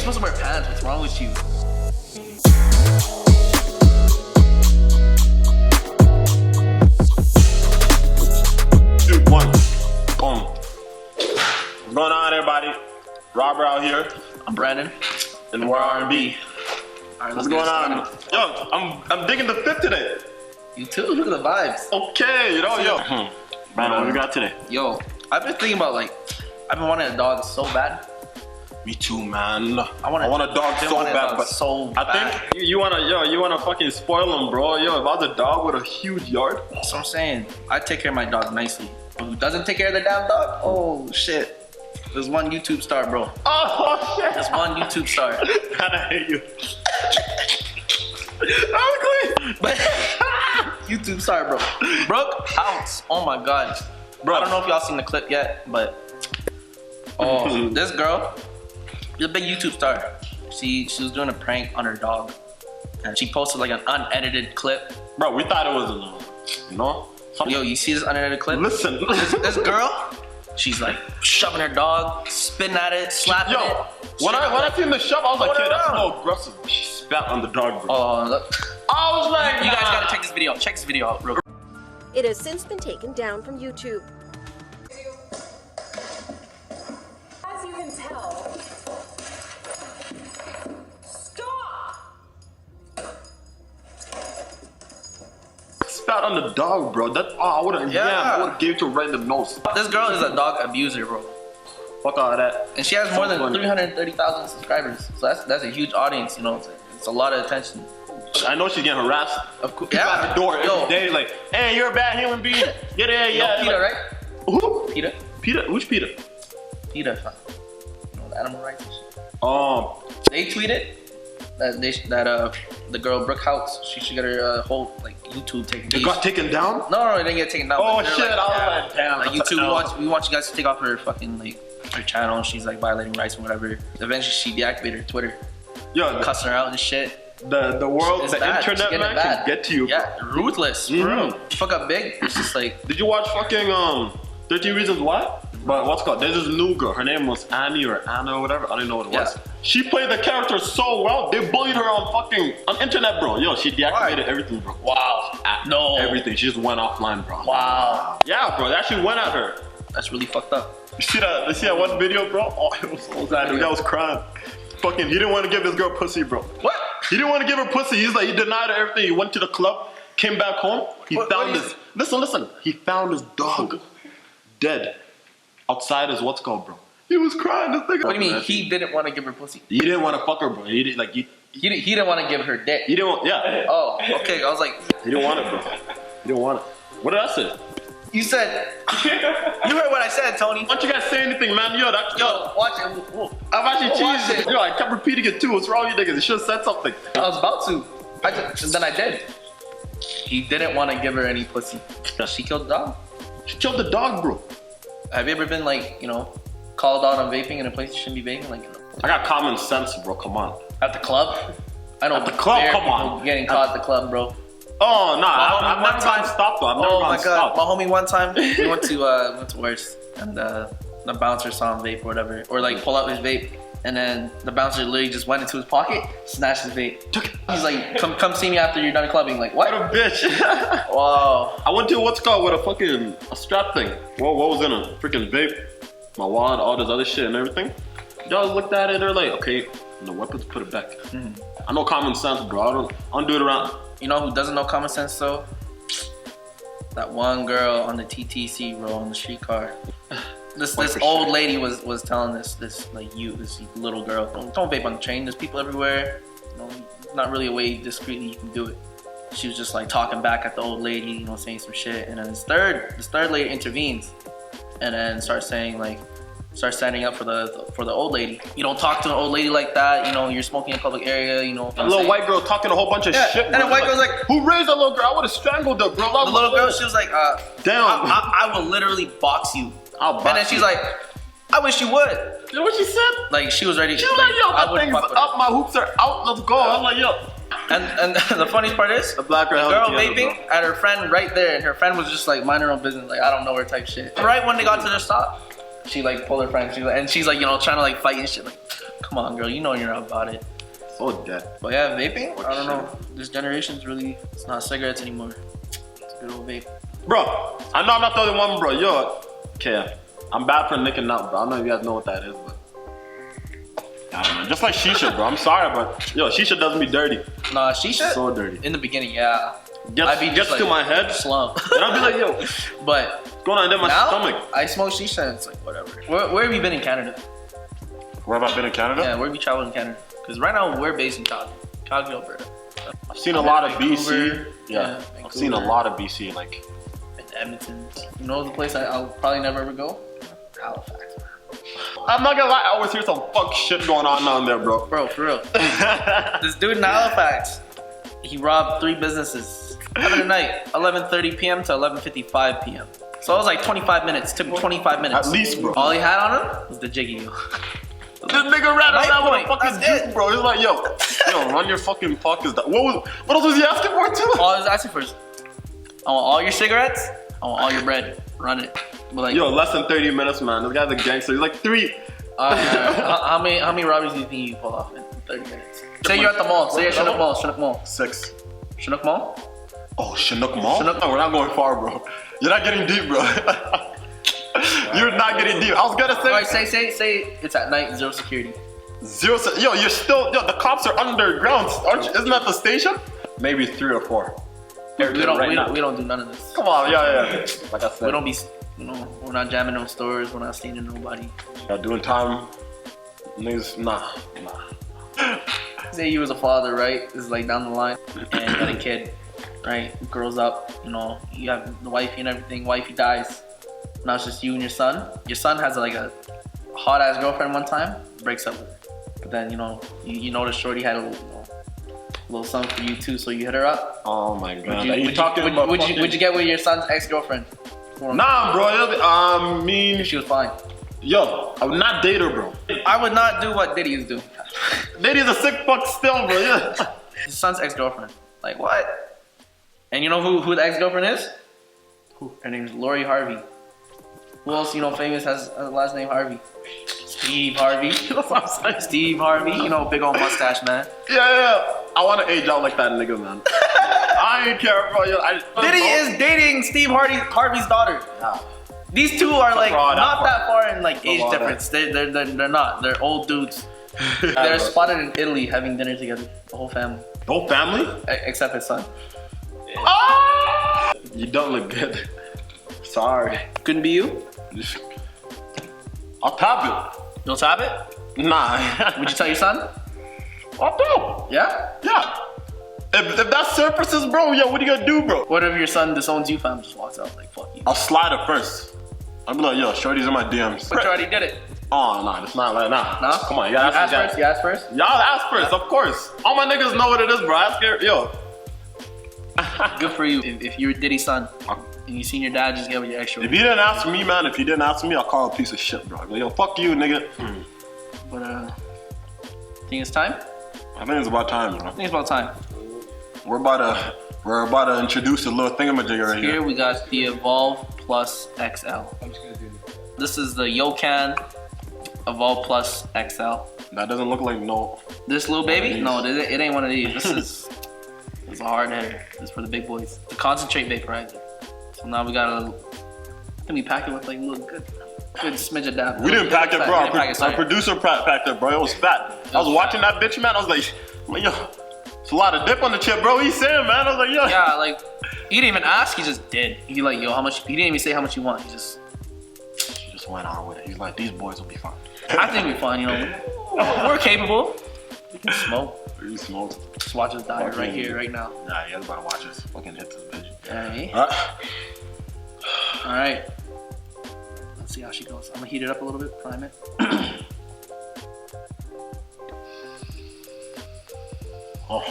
supposed to wear pants? What's wrong with you? Dude, one. Boom. What's going on, everybody? Robert out here. I'm Brandon. And we're R&B. Alright, What's going on? Yo, I'm digging the fit today. You too? Look at the vibes. Okay, yo. Brandon, what we got today? Yo, I've been thinking about I've been wanting a dog so bad. Me too, man. I want a dog so bad, but so I bad. think you wanna fucking spoil him, bro. Yo, if I was a dog with a huge yard. That's what I'm saying. I take care of my dog nicely. Who doesn't take care of the damn dog? Oh shit. There's one YouTube star, bro. Oh shit. There's one YouTube star. God, I hate you. I'm clean. But YouTube star, bro. Brooke House. Oh my god. Bro. I don't know if y'all seen the clip yet, but this girl, she's a big YouTube star. She was doing a prank on her dog, and she posted like an unedited clip. Bro, we thought it was Yo, you see this unedited clip? Listen. This girl, she's like shoving her dog, spitting at it, slapping it. When I seen the shove, I was like, yeah, that's a little aggressive. She spat on the dog, bro. Oh, look. I was like, You guys gotta check this video. Check this video out, real quick. It has since been taken down from YouTube. As you can tell, stop! Spat on the dog, bro. I would've gave it to a random nose. This girl is a dog abuser, bro. Fuck all of that. And she has more than 330,000 subscribers. So that's a huge audience, you know. It's a lot of attention. I know she's getting harassed. Of course. People at the door every day, like, hey, you're a bad human being. Get in, yeah. PETA, right? Who? PETA. PETA? Who's PETA? PETA, you know, the animal rights and shit. They tweeted that the girl Brooke House, she should get her whole YouTube taken down. It got taken down? No, it didn't get taken down. Oh shit! I was like, damn. Like YouTube, we want you guys to take off her fucking her channel. She's like violating rights and whatever. Eventually, she deactivated her Twitter. Yo, cussing her out and shit. The world, it's the bad. internet man can get to you. Yeah, ruthless, bro. Fuck up big. It's just like. Did you watch fucking 13 Reasons Why? But what's it called? There's this new girl. Her name was Annie or Anna or whatever. I don't know what it was. She played the character so well. They bullied her on internet, bro. Yo, she deactivated everything, bro. Wow. No. Everything. She just went offline, bro. Wow. Yeah, bro. They actually went at her. That's really fucked up. You see that one video, bro? Oh, it was so sad. The guy was crying. Fucking, he didn't want to give his girl pussy, bro. What? He didn't want to give her pussy. He's like, he denied her everything. He went to the club, came back home. He found his. Listen. He found his dog dead outside his what's called, bro. He was crying. What do you mean? He didn't want to give her pussy? He didn't want to fuck her, bro. He didn't like. He didn't want to give her dick. He didn't want. Yeah. Oh, okay. I was like. He didn't want it, bro. He didn't want it. What did I say? You said. You heard what I said, Tony. Why don't you guys say anything, man? Yo, watch it. I'm actually cheesing. Yo, I kept repeating it too. What's wrong with you niggas? You should have said something. I was about to. Then I did. He didn't want to give her any pussy. She killed the dog. She killed the dog, bro. Have you ever been called out on vaping in a place you shouldn't be vaping? I got common sense, bro. Come on. At the club? I know. At the club, come on. Getting caught at the club, bro. Oh no, I've never gotten stopped though. I've never gotten stopped. My homie one time we went to Worst, and the bouncer saw him vape or whatever, or pull out his vape, and then the bouncer literally just went into his pocket, snatched his vape. He's like, come see me after you're done clubbing. Like, what? What a bitch. Wow. I went to what's called with a strap thing. What was in a freaking vape? My wallet, all this other shit and everything. Y'all looked at it, they're like, okay, no weapons, put it back. I know common sense, bro. I don't do it around. You know who doesn't know common sense though? That one girl on the TTC, bro, on the streetcar. This old lady was telling this little girl, don't vape on the train. There's people everywhere. Not really a way discreetly you can do it. She was just talking back at the old lady, saying some shit, and then this third lady intervenes, and then starts standing up for the old lady. You don't talk to an old lady like that. You're smoking in a public area. A little white girl talking a whole bunch of shit. And the white girl's like, who raised that little girl? I would have strangled her, bro. The little girl, she was like, damn. I will literally box you. I'll box and then she's like, I wish you would. You know what she said? She was ready. She was like, yo, my thing's up, my hoops are out. Let's go. I'm like, yo. And the funniest part is, the black girl vaping at her friend right there, and her friend was just mind her own business, I don't know her type shit. Right when they got to their stop, she pulled her friend, she's trying to fight and shit. Come Come on, girl, you know you're not about it. So dead. But yeah, vaping, I don't know. This generation's really, it's not cigarettes anymore. It's a good old vape. Bro, I know I'm not the only one, bro. Yo, okay, I'm bad for nicking out, bro. I don't know if you guys know what that is, but I don't know. Just like shisha, bro. I'm sorry, but yo, shisha doesn't be dirty. Nah, shisha? So dirty. In the beginning, yeah. Gets to my head, slump. and I'll be like, yo, but what's going on in my now, stomach? I smoke shisha and it's like, whatever. Where have you been in Canada? Where have I been in Canada? Yeah, where have you traveled in Canada? Because right now, we're based in Calgary, Alberta. I've seen a lot of Vancouver, BC. Yeah, I've seen a lot of BC, like in Edmonton. You know the place I'll probably never ever go? Halifax. I'm not gonna lie, I always hear some fuck shit going on down there, bro. Bro, for real. This dude in Halifax, he robbed 3 businesses. Having a night, 11:30 p.m. to 11:55 p.m. So it was like 25 minutes. Took him 25 minutes. At least, bro. All he had on him was the jiggy. This nigga ran Night around with point, a fucking that's juke, it. bro. He's like, yo, run your fucking pockets down. What else was he asking for too? All I was asking for is, I want all your cigarettes. I want all your bread. Run it. But like, Yo, less than 30 minutes, man. This guy's a gangster. He's like 3. how many robberies do you think you pull off in 30 minutes? Say you're at the mall. Say you're at Chinook Mall. Chinook Mall. 6. Chinook Mall? Oh, Chinook Mall? Chinook- No, we're not going far, bro. You're not getting deep, bro. You're not getting deep. I was gonna say. Alright, say it's at night, 0 security. 0. Yo, you're still. Yo, the cops are underground, aren't you? Isn't that the station? Maybe 3 or 4. We don't do none of this. Come on, yeah. Like I said, We don't be, we're not jamming no stores. We're not staying in nobody. y'all doing time. Niggas, nah. Say you was a father, right? This is like down the line, and you got a kid, right? Who grows up, you have the wifey and everything. Wifey dies. Now it's just you and your son. Your son has like a hot ass girlfriend one time, breaks up with her. But then you notice Shorty had a little something for you too, so you hit her up. Oh my god. Would you get with your son's ex-girlfriend? Nah, bro. I mean, She was fine. yo, I would not date her, bro. I would not do what Diddy is doing. Diddy's a sick fuck still, bro. Yeah. His son's ex-girlfriend. Like what? And you know who the ex-girlfriend is? Who? Her name's Lori Harvey. Who else famous has a last name Harvey? Steve Harvey. That's what I'm saying. Steve Harvey. Big old mustache man. Yeah. I want to age out like that nigga, man. I ain't care, bro. Yo, Diddy is dating Steve Harvey's daughter. Yeah. These two are like Fraud, not that far in like age Fraud. difference. They're not. They're old dudes. They're spotted in Italy having dinner together. The whole family. No family? Except his son. Ah! You don't look good. Sorry. Couldn't be you? I'll tap You'll tap it? it. Nah. Would you tell your son? I'll do. Yeah? Yeah. If that surfaces, bro, yo, what are you gonna do, bro? What if your son disowns you, fam? Just walks out like, fuck you. I'll slide it first. I'll be like, yo, shorty's in my DMs. But you already did it. Oh, nah, it's not like, nah. No? Come on, you gotta ask first? You ask first? Y'all ask first, of course. All my niggas know what it is, bro. Ask her, yo. Good for you. If you're Diddy's son and you seen your dad just get with your ex. If you didn't ask me, man, if you didn't ask me, I'll call a piece of shit, bro. Like, yo, fuck you, nigga. But think it's time? I think it's about time, bro. I think it's about time. We're about to introduce a little thingamajigger right Here here. we got the Evolve Plus XL. This is the Yocan Evolve Plus XL. That doesn't look like no. This little One of baby? these. No, it ain't one of these. This is a hard hitter. This is for the big boys. The concentrate vaporizer. So now we got I think we pack it with like a little good smidge of that. We didn't pack it, bro. We didn't pack it, Our sorry. producer packed it, bro. It was fat. I was watching that bitch, man. I was like, yo, it's a lot of dip on the chip, bro. He's saying, man. I was like, yo. Yeah, like he didn't even ask. He just did. He like, yo, how much? He didn't even say how much you want. He just Went on with it. He's like, these boys will be fine. I think we're fine. We're capable. We can smoke. He smokes. Just watch us die right here, right now. Nah, he has about to watch us fucking hit this bitch. Hey. All right. Let's see how she goes. I'm gonna heat it up a little bit. Prime it. Oh.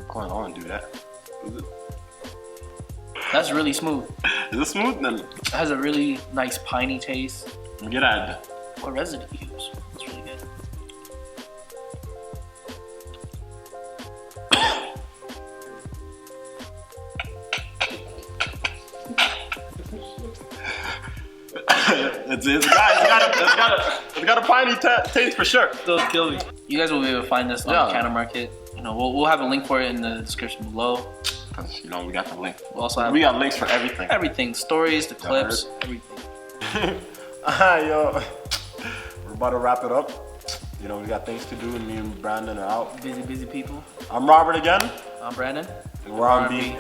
Go on, do that. Is it? That's really smooth. Is it smooth? Then It has a really nice piney taste. get at What resin do you use? It's really good. It's got a piney taste for sure. Still kill me. You guys will be able to find this on Yeah. the Counter Market. You know, we'll have a link for it in the description below. You know, we got the link. We'll also have We got links for everything. everything, stories, the clips, everything. Yo, we're about to wrap it up. You know, we got things to do, and me and Brandon are out. Busy people. I'm Robert again. I'm Brandon. And we're on R&B. beat.